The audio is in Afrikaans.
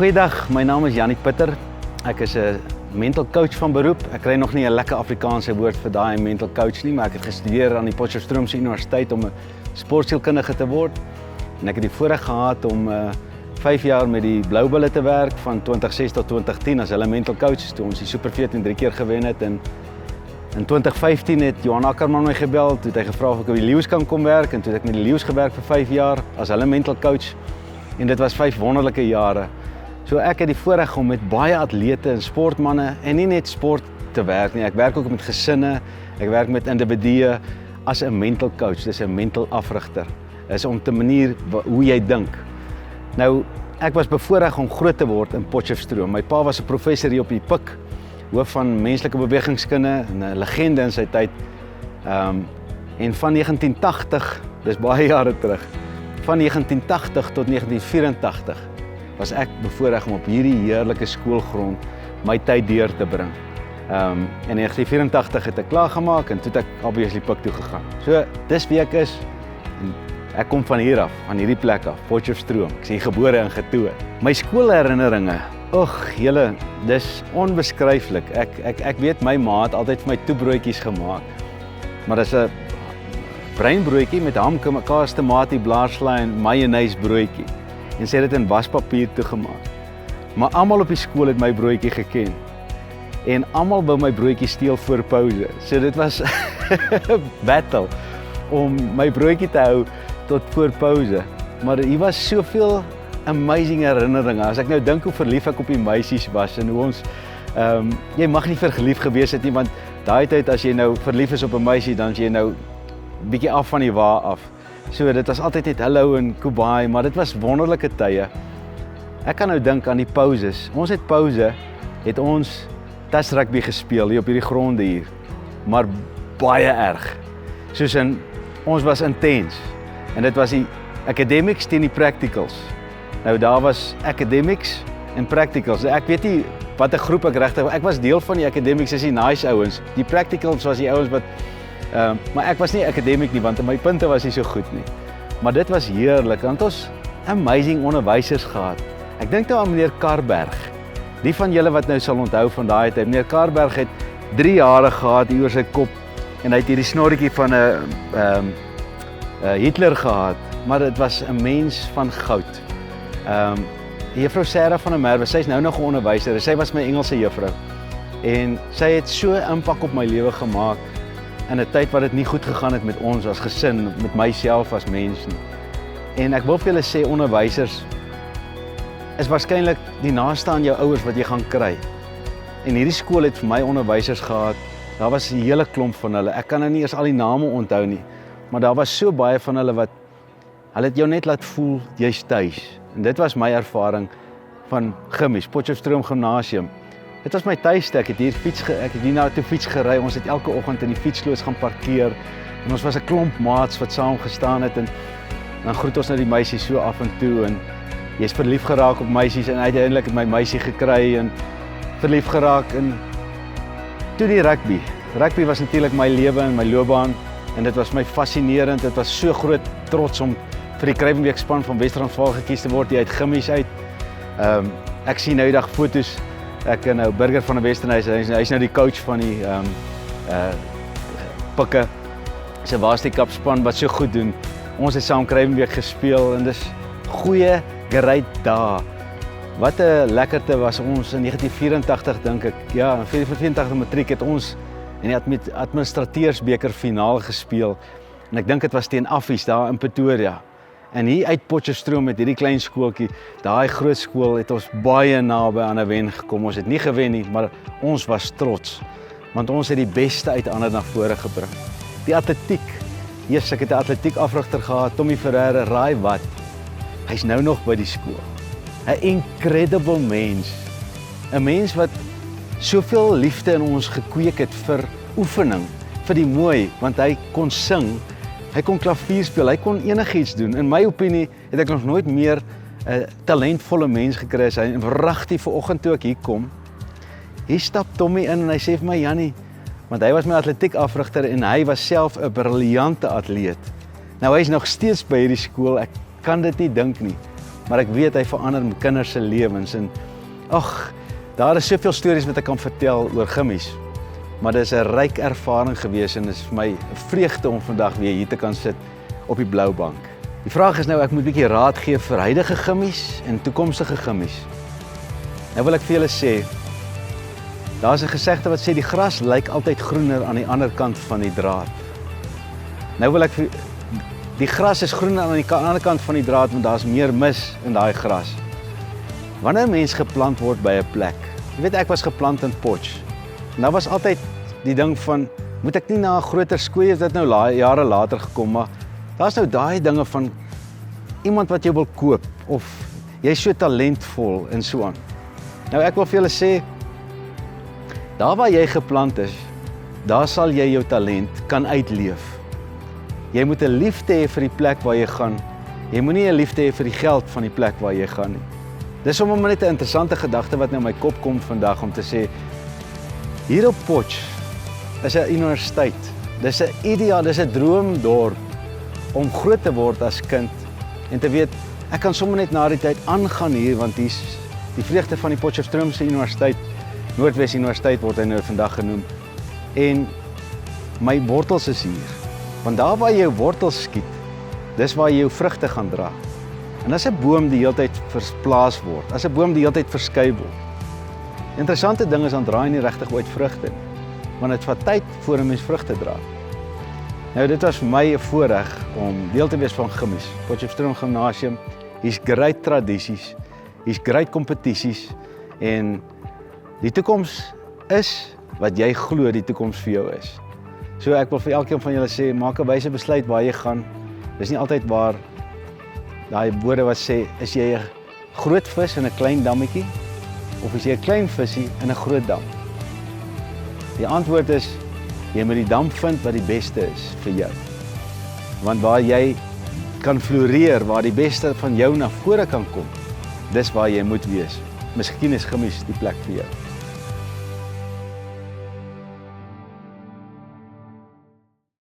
Goeiedag, my naam is Jannie Pitter. Ek is 'n mental coach van beroep. Ek kry nog nie 'n lekker Afrikaanse woord vir daai mental coach nie, maar ek het gestudeer aan die Potchefstroomse Universiteit om 'n sportsielkundige te word. En ek het die voorreg gehad om 5 jaar met die Blou Bulle te werk van 2006 tot 2010 as hulle mental coach toe ons die Super 14 3 keer gewen het. En in 2015 het Johan Ackerman my gebel, toe het hy gevra of ek by die Leeu's kan kom werk en toe het ek met die Leeu's gewerk vir 5 jaar as hulle mental coach. En dit was 5 wonderlike jare. So ek het die voorreg om met baie atlete en sportmanne en nie net sport te werk nie. Ek werk ook met gesinne, ek werk met individue as 'n mental coach, dis 'n mental afrigter. Dis om te manier hoe jy dink. Nou, ek was bevoorreg om groot te word in Potchefstroom. My pa was 'n professor hier op die PUK, hoof van menslike bewegingskunde, 'n legende in sy tyd. En van 1980, dis baie jare terug, van 1980 tot 1984 was ek bevoorreg om op hierdie heerlike skoolgrond my tyd deur te bring. In 1984 het ek klaargemaak en toe het ek obviously PUK toe gegaan. So, dis wie ek is. En ek kom van hier af, van hierdie plek af, Potchefstroom. Ek is hier gebore en getoe. My skoolherinneringe, julle, dis onbeskryflik. Ek weet my ma het altyd vir my toebroodjies gemaak. Maar dis 'n breinbroodjie met ham, kaas, tamatie, blaarslaai en mayonnaise broodjie. En sy het dit in waspapier toegemaak. Maar almal op die skool het my broodjie geken. En almal wou my broodjie steel voor pouse. So dit was 'n battle om my broodjie te hou tot voor pouse. Maar hier was soveel amazing herinneringe. As ek nou dink hoe verlief ek op die meisies was en hoe ons jy mag nie verlief gewees het nie, want daai tyd as jy nou verlief is op 'n meisie, dan is jy nou bietjie af van die wa af. So dit was altyd net hallo en kubai, maar dit was wonderlike tye. Ek kan nou dink aan die pauses. Ons het pouse, het ons touch rugby gespeel hier op hierdie gronde hier. Maar baie erg. Soos in, ons was intens. En dit was die academics teen die practicals. Nou daar was academics en practicals. Ek weet nie wat 'n groep ek regtig, ek was deel van die academics, is die nice ouens. Die practicals was die ouens wat maar ek was nie academic nie, want my punte was nie so goed nie. Maar dit was heerlik, want ons amazing onderwysers gehad. Ek dink nou aan meneer Karberg. Die van julle wat nou sal onthou van daai tyd. Meneer Karberg het 3 jare gehad hier oor sy kop en hy het hierdie snorretjie van 'n Hitler gehad, maar dit was 'n mens van goud. Juffrou Sarah van der Merwe, sy is nou nog 'n onderwyser. Sy was my Engelse juffrou. En sy het so 'n impak op my lewe gemaak in 'n tyd wat dit nie goed gegaan het met ons as gesin, met myself as mens nie. En ek wil vir julle sê, onderwysers is waarskynlik die naaste aan jou ouers wat jy gaan kry. En hierdie skool het vir my onderwysers gehad. Daar was 'n hele klomp van hulle. Ek kan nou nie eers al die name onthou nie, maar daar was so baie van hulle wat hulle het jou net laat voel jy's tuis. En dit was my ervaring van Gimmies, Potchefstroom Gimnasium. Dit was my tuiste. Ek het hier na toe fiets gery. Ons het elke oggend in die fietsloods gaan parkeer. En ons was 'n klomp maats wat saam gestaan het en dan groet ons nou die meisies so af en toe en jy's verlief geraak op meisies en uiteindelik het my meisie gekry en verlief geraak en toe die rugby. Rugby was natuurlik my lewe en my loopbaan en dit was my fascinerend. Dit was so groot trots om vir die Kruivenbeek span van Wes-Transvaal gekies te word hier uit Gimmies uit. Ek sien nou die dag foto's. Ek en nou Burger van die Westernhuis, hy's nou die coach van die Pikke. Sy Waasdekap span wat so goed doen. Ons het saam Kruivenbeek gespeel en dis goeie, great dae. Wat 'n lekkerte was ons in 1984 dink ek. Ja, in 1984 matriek het ons in die administrateursbeker finaal gespeel. En ek dink dit was teen Affies daar in Pretoria. En hier uit Potchefstroom met hierdie klein skooltjie, daai groot skool het ons baie naby aan 'n wen gekom. Ons het nie gewen nie, maar ons was trots. Want ons het die beste uit ander na vore gebring. Die atletiek. Ek het 'n atletiek afrigter gehad, Tommy Ferreira, raai wat? Hy's nou nog by die skool. 'n Incredible mens. 'n Mens wat soveel liefde in ons gekweek het vir oefening, vir die mooi, want hy kon sing. Hy kon klavier speel, hy kon enigiets doen. In my opinie het ek nog nooit meer 'n talentvolle mens gekry as hy. En wragtig vanoggend toe ek hier kom, hier stap Tommy in en hy sê vir my, Jannie, want hy was my atletiek afrigter en hy was self 'n briljante atleet. Nou hy is nog steeds by hierdie skool, ek kan dit nie dink nie. maar ek weet hy verander met kinders se lewens en ag, daar is soveel stories wat ek kan vertel oor gimmies. Maar dit is 'n ryk ervaring gewees en dit is vir my 'n vreugde om vandag weer hier te kan sit op die blou bank. Die vraag is nou, ek moet 'n bietjie raad gee vir huidige gimmies en toekomstige gimmies. Nou wil ek vir julle sê, daar's 'n gesegde wat sê die gras lyk altyd groener aan die ander kant van die draad. Nou wil ek vir die gras is groener aan die ander kant van die draad want daar's meer mis in daai gras. Wanneer 'n mens geplant word by 'n plek. Jy weet ek was geplant in Potch. En daar was altyd die ding van moet ek nie na 'n groter skool, is dit nou jare later gekom, maar daar's nou daai dinge van iemand wat jou wil koop of jy's so talentvol en so aan. Nou ek wil vir julle sê, daar waar jy geplant is, daar sal jy jou talent kan uitleef. Jy moet 'n liefde hê vir die plek waar jy gaan. Jy moenie 'n liefde hê vir die geld van die plek waar jy gaan nie. Dis sommer net 'n interessante gedagte wat nou in my kop kom vandag om te sê, hier op Potch is 'n universiteit. Dis 'n ideaal, dis 'n droomdorp om groot te word as kind en te weet ek kan sommer net na die tyd aangaan hier want hier's die vreugde van die Potchefstroomse Universiteit, Noordwes Universiteit word hy nou vandag genoem. En my wortels is hier. Want daar waar jy jou wortels skiet, dis waar jy jou vrugte gaan dra. En as 'n boom die hele tyd verplaas word, as 'n boom die hele tyd verskuif word. Interessante ding is dan draai nie regtig ooit vrugte nie. Want dit vat tyd voor 'n mens vrugte dra. Nou dit was vir my 'n voorreg om deel te wees van gimmies. Potchefstroom Gimnasium, hier's great tradisies, hier's great kompetisies en die toekoms is wat jy glo die toekoms vir jou is. So ek wil vir elkeen van julle sê, maak 'n wyse besluit waar jy gaan. Dis nie altyd waar daai woorde wat sê, is jy 'n groot vis in 'n klein dammetjie of is jy 'n klein visie in 'n groot dam? Die antwoord is, jy moet die dam vind wat die beste is vir jou. Want waar jy kan floreer, waar die beste van jou na vore kan kom, dis waar jy moet wees. Miskien is gimmies die plek vir jou.